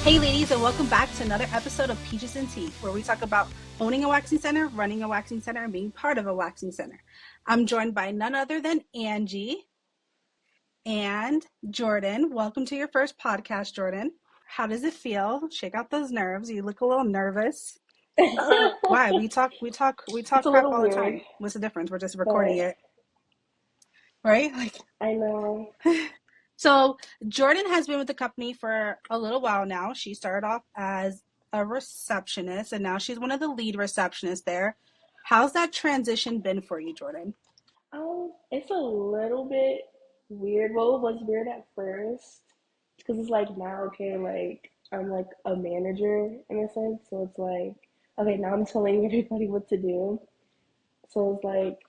Hey, ladies, and welcome back to another episode of Peaches and Tea, where we talk about owning a waxing center, running a waxing center, and being part of a waxing center. I'm joined by none other than Angie and Jordan. Welcome to your first podcast, Jordan. How does it feel? Shake out those nerves. You look a little nervous. Why? We talk It's a crap little all the weird, time. What's the difference? We're just recording but it, right? I know. So Jordan has been with the company for a little while now. She started off as a receptionist and now she's one of the lead receptionists there. How's that transition been for you, Jordan? It's a little bit weird. Well, it was weird at first because it's like now, okay, like I'm like a manager in a sense, so it's like, okay, now I'm telling everybody what to do. So it's like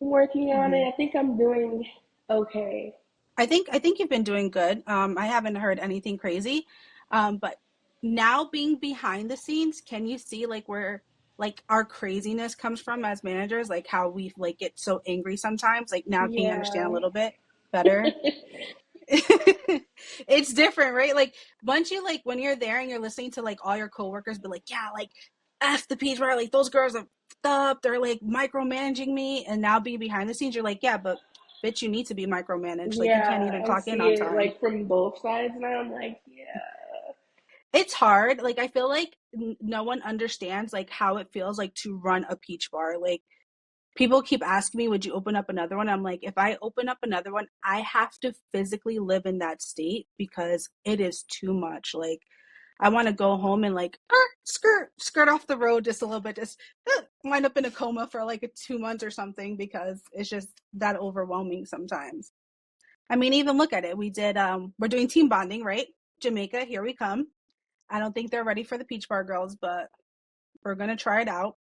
working on Hmm. it. I think I'm doing okay. I think you've been doing good. I haven't heard anything crazy, but now being behind the scenes, can you see like where like our craziness comes from as managers, like how we like get so angry sometimes? Like now, can you understand a Yeah. little bit better? It's different, right? Like once you like when you're there and you're listening to like all your coworkers be like, yeah, like F the peach bar, like those girls are up, they're like micromanaging me, and now being behind the scenes, you're like, yeah, but bitch, you need to be micromanaged. Like you can't Yeah, even I clock in see on it time. like from both sides now. I'm like, yeah. It's hard. Like I feel like no one understands like how it feels like to run a peach bar. Like people keep asking me, would you open up another one? I'm like, if I open up another one, I have to physically live in that state because it is too much. Like, I want to go home and like skirt off the road just a little bit, just wind up in a coma for like 2 months or something because it's just that overwhelming sometimes. I mean, even look at it. We're doing team bonding, right? Jamaica, here we come. I don't think they're ready for the Peach Bar girls, but we're gonna try it out.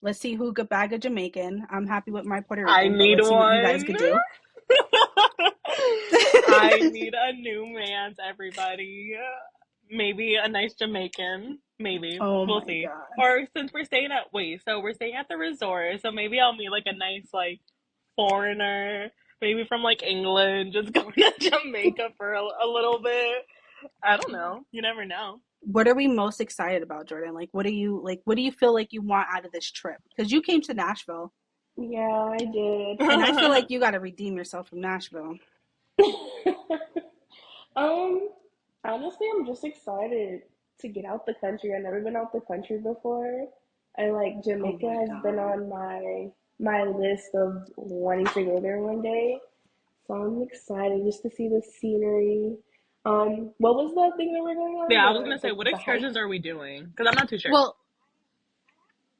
Let's see who could bag a Jamaican. I'm happy with my Puerto I Rican, but need let's see what you guys one. could do. I need a new man's everybody. Maybe a nice Jamaican. Maybe. Oh We'll my see. god. Or since we're staying at so we're staying at the resort, so maybe I'll meet like a nice like foreigner, maybe from like England, just going to Jamaica for a little bit. I don't know. You never know. What are we most excited about, Jordan? What do you feel like you want out of this trip? Because you came to Nashville Yeah, I did. and I feel like you gotta redeem yourself from Nashville. Um, Honestly, I'm just excited to get out the country. I've never been out the country before. And like Oh Jamaica my has been god. on my list of wanting to go there one day. So I'm excited just to see the scenery. What was the thing that we're going on? Yeah, I was gonna say, what The hike? excursions are we doing? Because I'm not too sure. Well,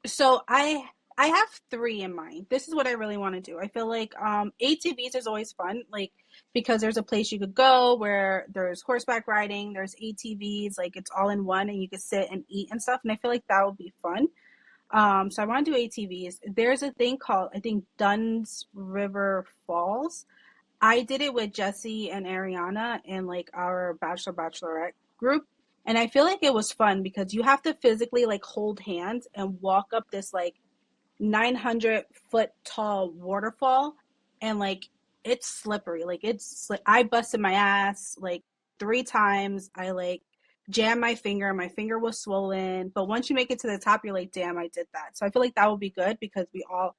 so I have three in mind. This is what I really want to do. I feel like ATVs is always fun, like because there's a place you could go where there's horseback riding, there's ATVs, like it's all in one, and you could sit and eat and stuff. And I feel like that would be fun. So I want to do ATVs. There's a thing called I think Dunn's River Falls. I did it with Jesse and Ariana and like our bachelorette group. And I feel like it was fun because you have to physically like hold hands and walk up this like 900-foot tall waterfall, and like it's slippery, like I busted my ass like 3 times. I like jammed my finger was swollen, but once you make it to the top you're like, damn, I did that. So I feel like that would be good because we all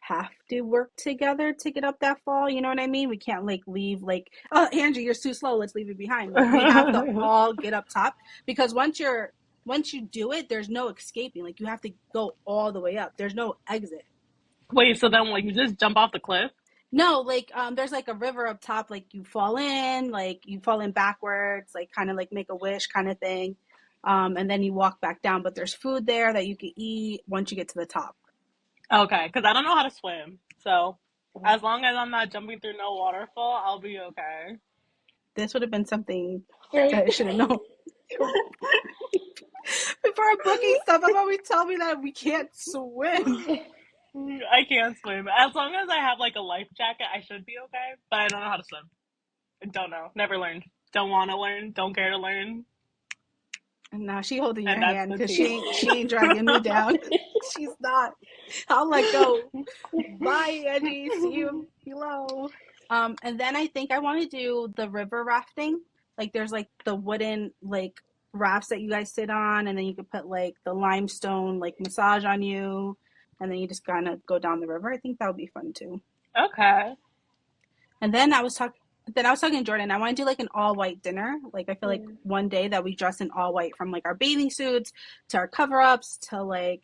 have to work together to get up that fall, you know what I mean? We can't like leave like, oh Andrew, you're too slow, let's leave it behind. Like we have to all get up top because once you do it, there's no escaping. Like you have to go all the way up. There's no exit. Wait, so then like you just jump off the cliff? No, like there's like a river up top, like you fall in backwards, like kind of like make a wish kind of thing. And then you walk back down, but there's food there that you can eat once you get to the top. Okay, because I don't know how to swim. So as long as I'm not jumping through no waterfall, I'll be okay. This would have been something Right. that I should have known. Before booking stuff, I'm always telling me that we can't swim. I can't swim. As long as I have like a life jacket, I should be okay. But I don't know how to swim. I don't know. Never learned. Don't want to learn. Don't care to learn. And now she holding your And that's hand the because tea. she ain't dragging me down. She's not. I'll let go. Bye, Angie. See you below. And then I think I want to do the river rafting. Like there's like the wooden like rafts that you guys sit on, and then you could put like the limestone like massage on you, and then you just kind of go down the river. I think that would be fun too. Okay. And then I was talking to Jordan. I want to do like an all white dinner. Like I feel like Yeah. one day that we dress in all white, from like our bathing suits to our cover ups to like,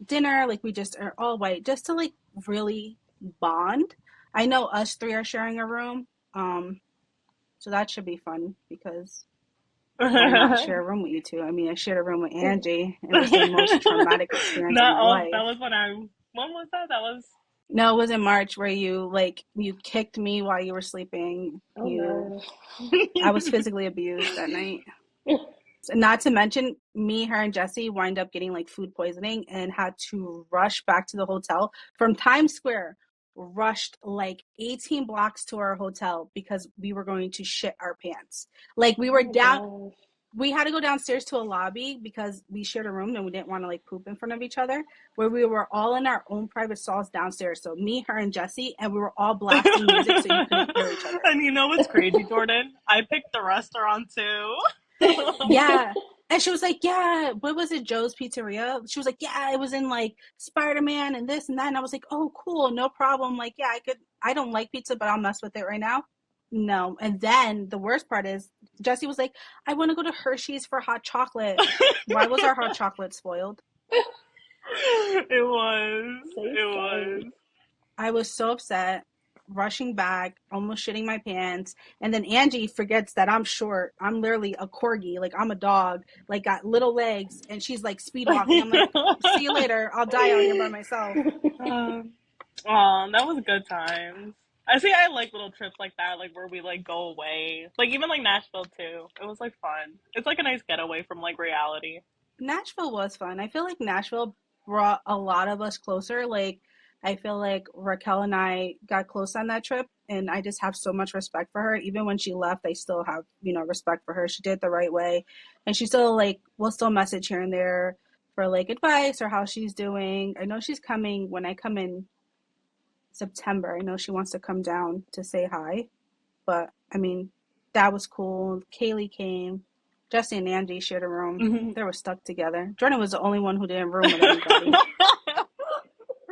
dinner. Like we just are all white just to like really bond. I know us three are sharing a room. So that should be fun because why not share a room with you two? I mean, I shared a room with Angie. It was the most traumatic experience of No, my oh, that life. was when I. When was that? That was. No, it was in March where you kicked me while you were sleeping. Oh no. I was physically abused that night. Not to mention, me, her, and Jesse wind up getting like food poisoning and had to rush back to the hotel from Times Square. Rushed like 18 blocks to our hotel because we were going to shit our pants. Like we Oh were my down, gosh. we had to go downstairs to a lobby because we shared a room and we didn't want to like poop in front of each other, where we were all in our own private stalls downstairs. So me, her, and Jesse, and we were all blasting music so you couldn't hear each other. And you know what's crazy, Jordan? I picked the restaurant too. Yeah. And she was like, yeah, what was it, Joe's Pizzeria? She was like, yeah, it was in like Spider-Man and this and that. And I was like, oh, cool, no problem. Like, yeah, I don't like pizza, but I'll mess with it right now. No. And then the worst part is Jesse was like, I want to go to Hershey's for hot chocolate. Why was our hot chocolate spoiled? It was. Safe It side. was. I was so upset, rushing back, almost shitting my pants. And then Angie forgets that I'm short. I'm literally a corgi. Like I'm a dog, like got little legs. And she's like speed walking. I'm like, see you later. I'll die out here by myself. um, oh, that was good times. I see. I like little trips like that, like where we like go away, like even like Nashville too. It was like fun. It's like a nice getaway from like reality. Nashville was fun. I feel like Nashville brought a lot of us closer. Like, I feel like Raquel and I got close on that trip, and I just have so much respect for her. Even when she left, I still have, respect for her. She did it the right way, and she still like will still message here and there for like advice or how she's doing. I know she's coming when I come in September. I know she wants to come down to say hi, but I mean, that was cool. Kaylee came. Jesse and Angie shared a room. They were stuck together. Jordan was the only one who didn't room with anybody.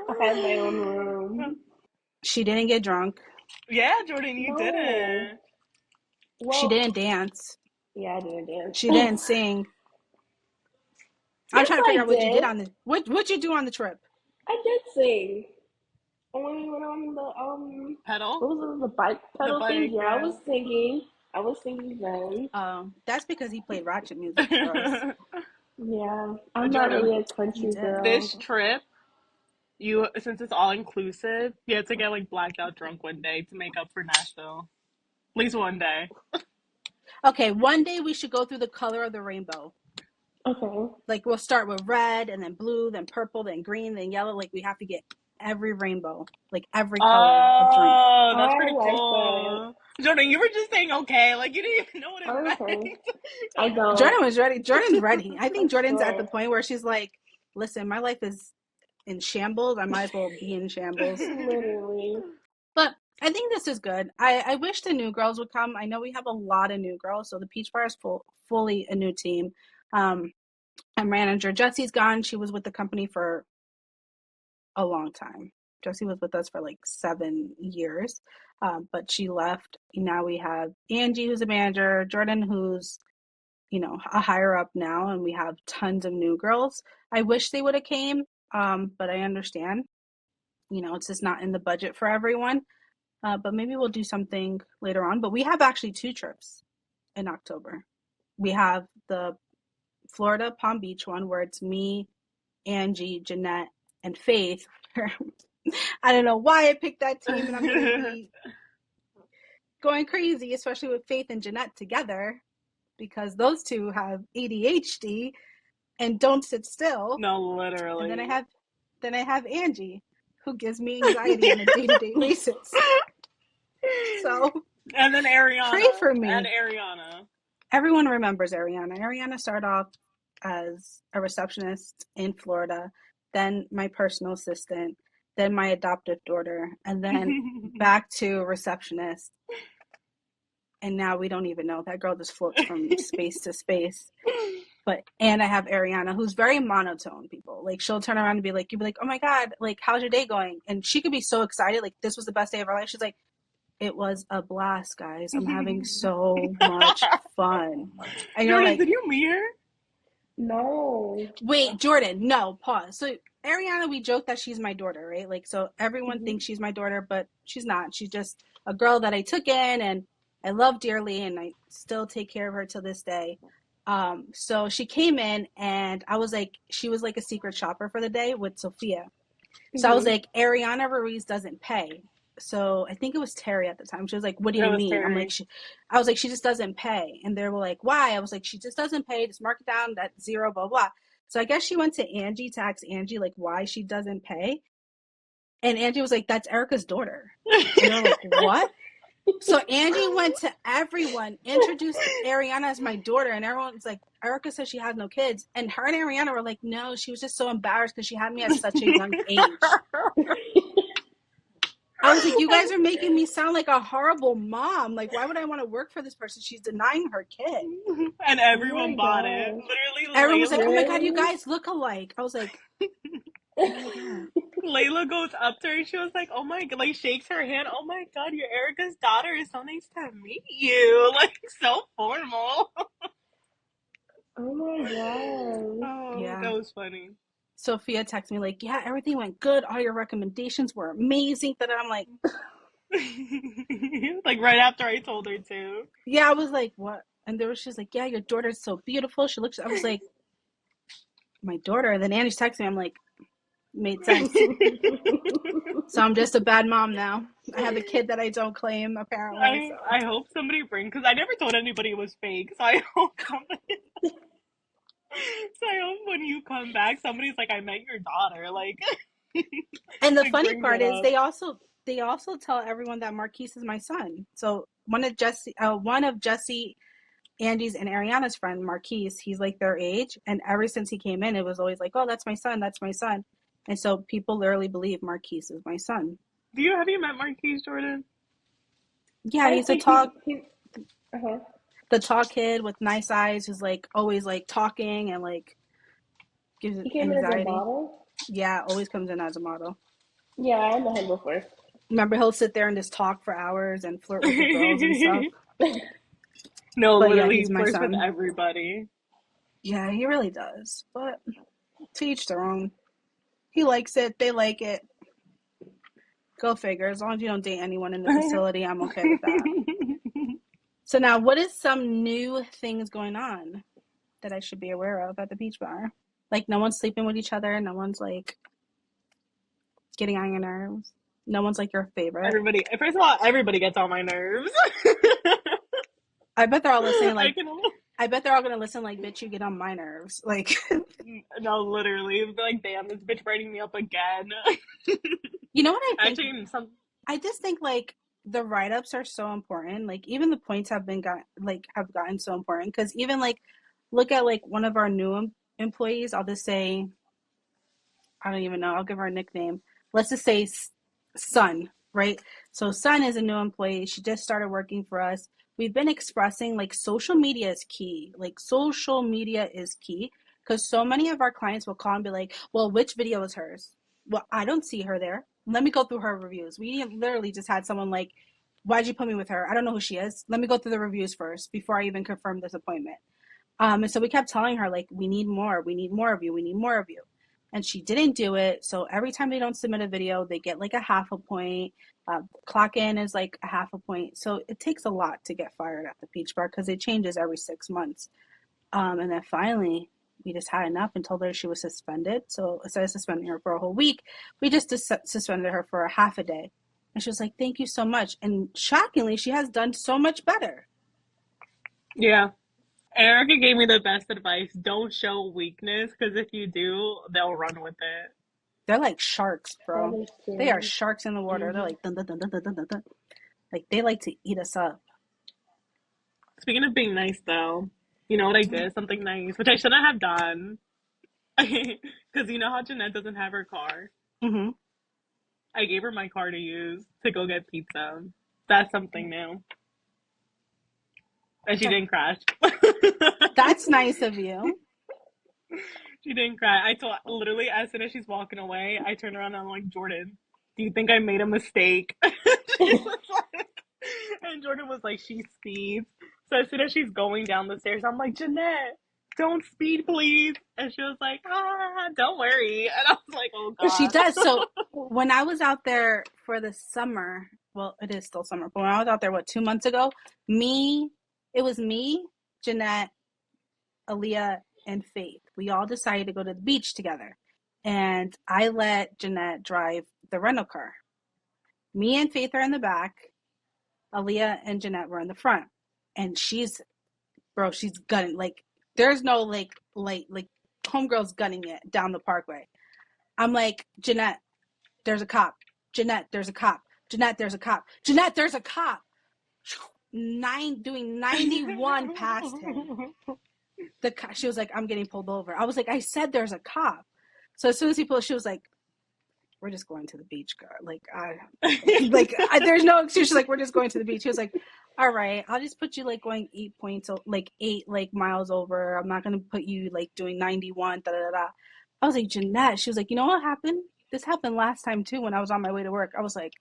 I had my own room. She didn't get drunk. Yeah, Jordan, you No. didn't. She Well, didn't dance. yeah, I didn't dance. She didn't sing. I'm Yes, trying to figure I out what you did did. on the what you do on the trip. I did sing. And when we went on Pedal what was it, the bike the pedal thing? bike. Yeah, I Yeah. was singing. I was singing then. That's because he played ratchet music for us. Yeah, I'm not Jordan, really a He country did. this girl. trip, you since it's all inclusive, you had to get like blacked out drunk one day to make up for Nashville. At least one day. Okay, one day we should go through the color of the rainbow. Okay. Like we'll start with red and then blue, then purple, then green, then yellow. Like we have to get every rainbow, like every color of drink. Oh, that's I pretty like that. cool. Jordan, you were just saying okay, like you didn't even know what it Okay. meant. I Jordan don't. was ready. Jordan's ready. I I think Jordan's at the swear. point where she's like, listen, my life is in shambles. I might as well be in shambles. Literally. But I think this is good. I wish the new girls would come. I know we have a lot of new girls, so the Peach Bar is fully a new team. Um, our manager Jesse's gone. She was with the company for a long time. Jessie was with us for like 7 years, but she left. Now we have Angie, who's a manager, Jordan, who's a higher up now, and we have tons of new girls. I wish they would have came, but I understand. It's just not in the budget for everyone. But maybe we'll do something later on. But we have actually two trips in October. We have the Florida Palm Beach one where it's me, Angie, Jeanette, and Faith. I don't know why I picked that team, and I'm going to be going crazy, especially with Faith and Jeanette together, because those two have ADHD and don't sit still. No, And then I literally. have Angie, who gives me anxiety on a day-to-day basis. So And then pray Ariana. for And me. Ariana. Everyone remembers Ariana. Ariana started off as a receptionist in Florida, then my personal assistant, then my adoptive daughter, and then back to receptionist. and now we don't even know. That girl just floats from space to space. And I have Ariana, who's very monotone. People like she'll turn around and be like, you'd be like, oh my god, like how's your day going? And she could be so excited, like this was the best day of her life. She's like, it was a blast, guys. I'm having so much fun. And you're Jordan, like, did you meet her? No. wait, Jordan, no, pause. So Ariana, we joke that she's my daughter, right? Like, so everyone Hmm. thinks she's my daughter, but she's not. She's just a girl that I took in and I love dearly, and I still take care of her to this day. So she came in, and I was like, she was like a secret shopper for the day with Sophia. So I was Hmm. like, Ariana Ruiz doesn't pay. So I think it was Terry at the time. She was like, what do It you was mean? Terry. I was like, she just doesn't pay. And they were like, why? I was like, she just doesn't pay. Just mark it down. That's zero, blah, blah. So I guess she went to Angie to ask Angie like why she doesn't pay. And Angie was like, that's Erica's daughter. And they're like, what? So Angie went to everyone, introduced Ariana as my daughter, and everyone's like, Erica says she has no kids. And her and Ariana were like, no, she was just so embarrassed because she had me at such a young age. I was like, you guys are making me sound like a horrible mom. Like, why would I want to work for this person? She's denying her kid. And Oh my everyone bought it. gosh. Everyone was Literally, like, oh my God, you Really? guys look alike. I was like, oh my God. Layla goes up to her and she was like, oh my god, like shakes her hand. Oh my god, you're Erica's daughter. It's so nice to meet you. Like, so formal. Oh my gosh. Oh, Yeah. that was funny. Sophia texted me, like, yeah, everything went good. All your recommendations were amazing. That I'm like, Like, right after I told her to. yeah, I was like, what? And there was, she's like, yeah, your daughter's so beautiful. She looks, I was like, my daughter. And then Annie's texting me, I'm like, made sense. So I'm just a bad mom now. I have a kid that I don't claim, apparently. So I hope somebody brings, because I never told anybody it was fake. So I hope somebody. So I hope when you come back, somebody's like, I met your daughter. Like, and the like funny brings part it is up. they also tell everyone that Marquise is my son. So one of Jesse, Andy's, and Ariana's friend, Marquise, he's like their age, and ever since he came in, it was always like, oh, that's my son, that's my son. And so people literally believe Marquise is my son. Have you met Marquise, Jordan? Yeah, I he's a think talk he uh-huh. the tall kid with nice eyes who's like always like talking and like gives He came in as a anxiety. model. Yeah, always comes in as a model. Yeah, I met him before. Remember, he'll sit there and just talk for hours and flirt with the girls and stuff. No, But yeah, literally, he's he my flirts with son. everybody. Yeah, he really does. But to each their own. He likes it. They like it. Go figure. As long as you don't date anyone in the facility, I'm okay with that. So now, what is some new things going on that I should be aware of at the beach bar? Like, no one's sleeping with each other. No one's like getting on your nerves. No one's like your favorite. Everybody, first of all, everybody gets on my nerves. I bet they're all listening. I Like, can only, I bet they're all gonna listen. Like, bitch, you get on my nerves. Like, no, literally, like, damn, this bitch writing me up again. you know what I think? Actually, some, I just think like the write ups are so important. Like even the points have gotten so important because even like look at like one of our new employees. I'll just say I don't even know. I'll give her a nickname. Let's just say Sun, right? So Sun is a new employee. She just started working for us. We've been expressing like social media is key. Like social media is key because so many of our clients will call and be like, "Well, which video is hers? Well, I don't see her there. Let me go through her reviews." We literally just had someone like, "Why'd you put me with her? I don't know who she is. Let me go through the reviews first before I even confirm this appointment." And so we kept telling her, like, we need more of you, we need more of you. And she didn't do it. So every time they don't submit a video, they get like a half a point. Clock in is like a half a point. So it takes a lot to get fired at the Peach Bar because it changes every 6 months. And then finally, we just had enough and told her she was suspended. So instead of suspending her for a whole week, we just suspended her for a half a day. And she was like, thank you so much. And shockingly, she has done so much better. yeah. Erica gave me the best advice. Don't show weakness, because if you do, they'll run with it. They're like sharks, That bro. is They are true. sharks in the water. They're Hmm. like dun dun dun dun dun dun dun. Dun. Like they like to eat us up. Speaking of being nice, though, you know what I did? Something nice, which I shouldn't have done. Because you know how Jeanette doesn't have her car? Mm-hmm. I gave her my car to use to go get pizza. That's something new. And she didn't crash. That's nice of you. She didn't cry. I told literally as soon as she's walking away, I turn around and I'm like, Jordan, do you think I made a mistake? She was like, and Jordan was like, she speeds. So as soon as she's going down the stairs, I'm like, Jeanette, don't speed, please. And she was like, don't worry. And I was like, oh She God. does. So when I was out there for the summer, well, it is still summer, but when I was out there, 2 months ago, it was me, Jeanette, Aaliyah, and Faith. We all decided to go to the beach together. And I let Jeanette drive the rental car. Me and Faith are in the back. Aaliyah and Jeanette were in the front. And she's gunning. Like, there's no, like, homegirl's gunning it down the parkway. I'm like, Jeanette, there's a cop. Jeanette, there's a cop. Jeanette, there's a cop. Jeanette, there's a cop. Doing 91 past him. She was like, I'm getting pulled over. I was like, I said there's a cop. So as soon as he pulled, she was like, we're just going to the beach, girl. There's no excuse. She's like, we're just going to the beach. He was like, all right, I'll just put you like going 8 points, like 8 like miles over. I'm not gonna put you like doing 91. Da da da. I was like, Jeanette. She was like, you know what happened? This happened last time too when I was on my way to work. I was like,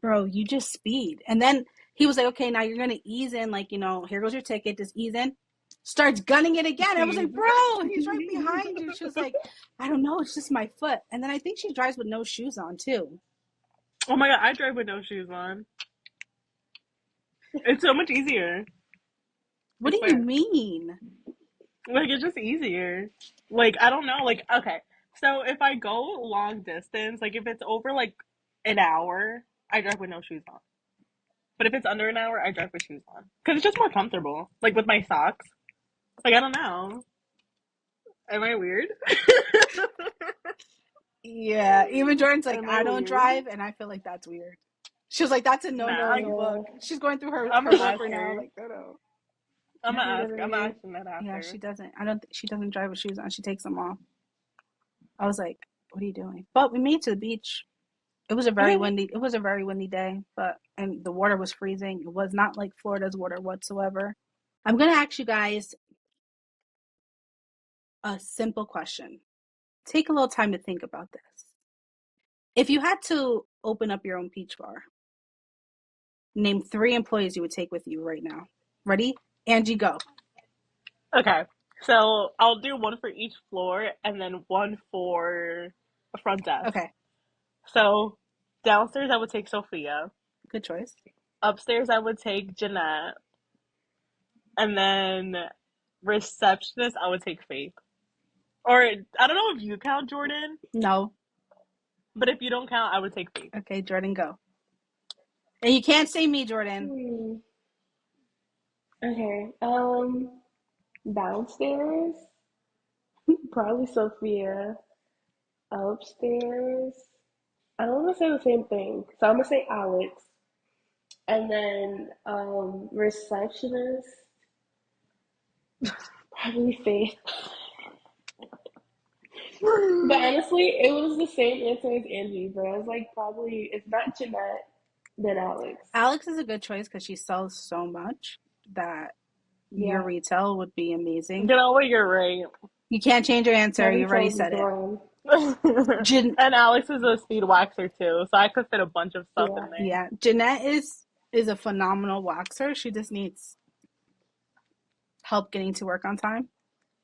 bro, you just speed. And then he was like, okay, now you're gonna ease in. Like, here goes your ticket. Just ease in. Starts gunning it again. I was like, bro, he's right behind you. She was like, I don't know, it's just my foot. And then I think she drives with no shoes on too. Oh my God, I drive with no shoes on. It's so much easier. What do you mean? Like, it's just easier. Like, I don't know. Like, okay. So if I go long distance, like if it's over like an hour, I drive with no shoes on. But if it's under an hour, I drive with shoes on. Because it's just more comfortable. Like with my socks. Like, I don't know. Am I weird? Yeah, even Jordan's like, Am I I don't weird? drive, and I feel like that's weird. She was like, that's a no-no in the book. She's going through her I'm book gonna ask right now. her. Like, no. I'm gonna Never ask. I'm really. asking that Yeah, after. she doesn't. She doesn't drive with shoes on. She takes them off. I was like, what are you doing? But we made it to the beach. It was a very windy day, and the water was freezing. It was not like Florida's water whatsoever. I'm gonna ask you guys a simple question. Take a little time to think about this. If you had to open up your own peach bar, name 3 employees you would take with you right now. Ready? Angie, go. Okay. So I'll do one for each floor and then one for a front desk. Okay, So downstairs I would take Sophia. good choice. Upstairs I would take Jeanette. And then receptionist I would take Faith. Or I don't know if you count Jordan, No. but if you don't count, I would take Faith. Okay, Jordan, go. And you can't say me, Jordan. Okay. Downstairs, probably Sophia. Upstairs, I don't want to say the same thing, so I'm gonna say Alex. And then receptionist, probably Faith. But honestly, it was the same answer as Angie, but I was like, probably, if not Jeanette, then Alex. Alex is a good choice because she sells so much that your retail would be amazing. You know what? You're right. You can't change your answer. You already said it. And Alex is a speed waxer too, so I could fit a bunch of stuff in there. Yeah, Jeanette is a phenomenal waxer. She just needs help getting to work on time.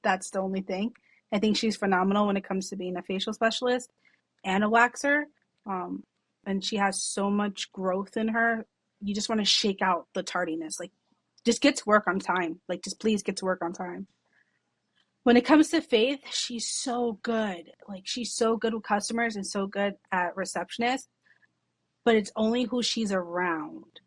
That's the only thing. I think she's phenomenal when it comes to being a facial specialist and a waxer. And she has so much growth in her. You just want to shake out the tardiness. Like, just get to work on time. Like, just please get to work on time. When it comes to Faith, she's so good. Like, she's so good with customers and so good at receptionist. But it's only who she's around.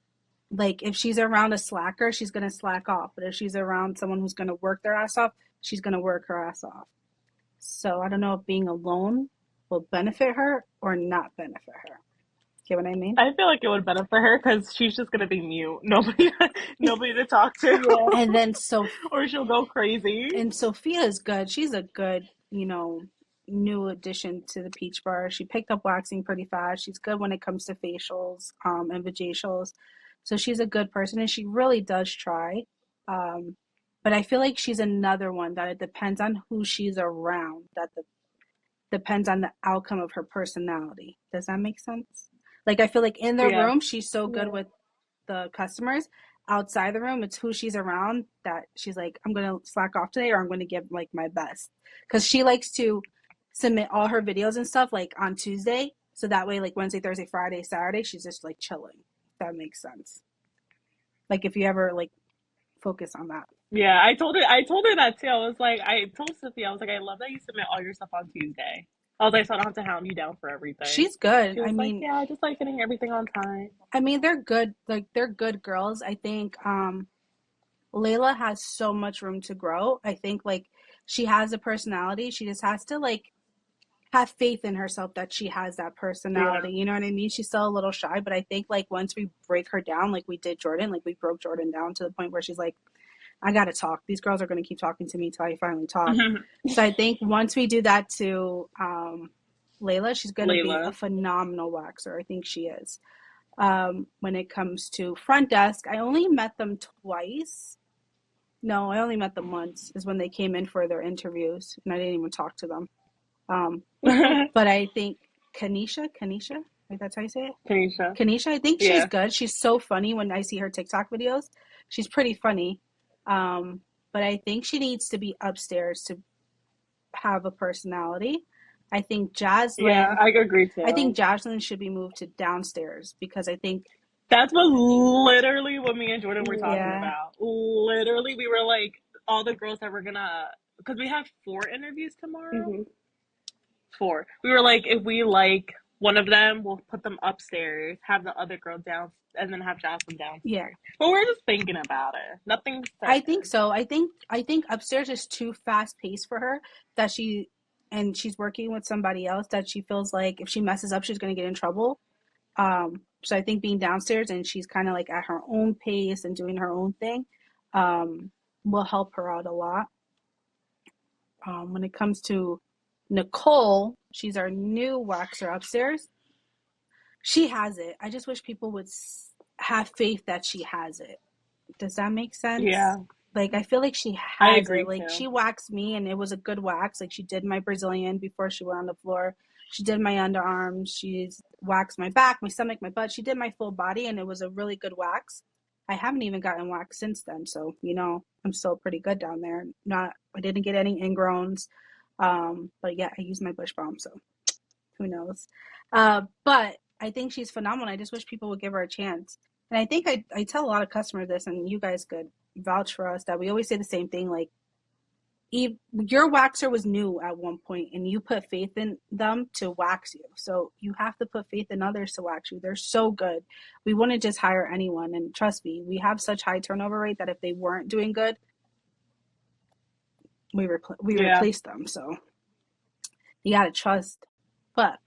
Like, if she's around a slacker, she's going to slack off. But if she's around someone who's going to work their ass off, she's going to work her ass off. So I don't know if being alone will benefit her or not benefit her. Get what I mean? I feel like it would benefit her because she's just gonna be mute. Nobody to talk to. Yeah. And then or she'll go crazy. And Sophia is good. She's a good, new addition to the Peach Bar. She picked up waxing pretty fast. She's good when it comes to facials and vajacials. So she's a good person and she really does try. Um, but I feel like she's another one that it depends on who she's around, depends on the outcome of her personality. Does that make sense? Like I feel like in the Yeah. room she's so good Yeah. with the customers. Outside the room, it's who she's around that she's like, I'm gonna slack off today or I'm gonna give like my best. Cause she likes to submit all her videos and stuff like on Tuesday. So that way like Wednesday, Thursday, Friday, Saturday, she's just like chilling. If that makes sense. Like if you ever like focus on that. Yeah, I told her that too. I told Sophia, I was like, I love that you submit all your stuff on Tuesday. I was like, so I don't have to hound you down for everything. She's good. She was like, yeah, I just like getting everything on time. I mean, they're good. Like they're good girls. I think Layla has so much room to grow. I think like she has a personality. She just has to like have faith in herself that she has that Yeah. personality. You know what I mean? She's still a little shy, but I think like once we break her down, like we did Jordan, like we broke Jordan down to the point where she's like, I gotta talk. These girls are gonna keep talking to me till I finally talk. So I think once we do that to Layla, she's gonna be a Layla. phenomenal waxer. I think she is. When it comes to front desk, I only met them twice. No, I only met them once, is when they came in for their interviews, and I didn't even talk to them. But I think Kanisha, like that's how you say it? Tanisha. Kanisha, I think she's Yeah. good. She's so funny when I see her TikTok videos. She's pretty funny. But I think she needs to be upstairs to have a personality. I think Yeah, Jaslyn, I agree I think too. Jaslyn should be moved to downstairs because I think, That's what literally what me and Jordan were talking Yeah. yeah, about. Literally, we were like, all the girls that were gonna, because we have 4 interviews tomorrow. Mhm. 4. We were like, if we like one of them, we'll put them upstairs, have the other girl down, and then have Jocelyn yeah. downstairs. But we're just thinking about it. Nothing's I think certain. so. I think upstairs is too fast paced for her that she's working with somebody else that she feels like if she messes up she's gonna get in trouble. So I think being downstairs and she's kind of like at her own pace and doing her own thing, um, will help her out a lot. When it comes to Nicole, she's our new waxer upstairs. She has it. I just wish people would have faith that she has it. Does that make sense? Yeah, Like I feel like she I has it. agree Like too. she waxed me and it was a good wax. Like she did my Brazilian before she went on the floor. She did my underarms. She's waxed my back, my stomach, my butt. She did my full body and it was a really good wax. I haven't even gotten waxed since then, so I'm still pretty good down there. Not I didn't get any ingrowns. But yeah, I used my bush balm, so who knows? But I think she's phenomenal. I just wish people would give her a chance. And I think I tell a lot of customers this, and you guys could vouch for us that we always say the same thing. Like, your waxer was new at one point, and you put faith in them to wax you. So you have to put faith in others to wax you. They're so good. We wouldn't just hire anyone. And trust me, we have such high turnover rate that if they weren't doing good, we Yeah. replace them. So you gotta trust. But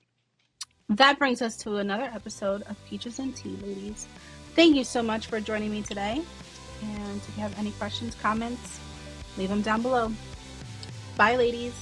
that brings us to another episode of Peaches and Tea, ladies. Thank you so much for joining me today. And if you have any questions, comments, leave them down below. Bye, ladies.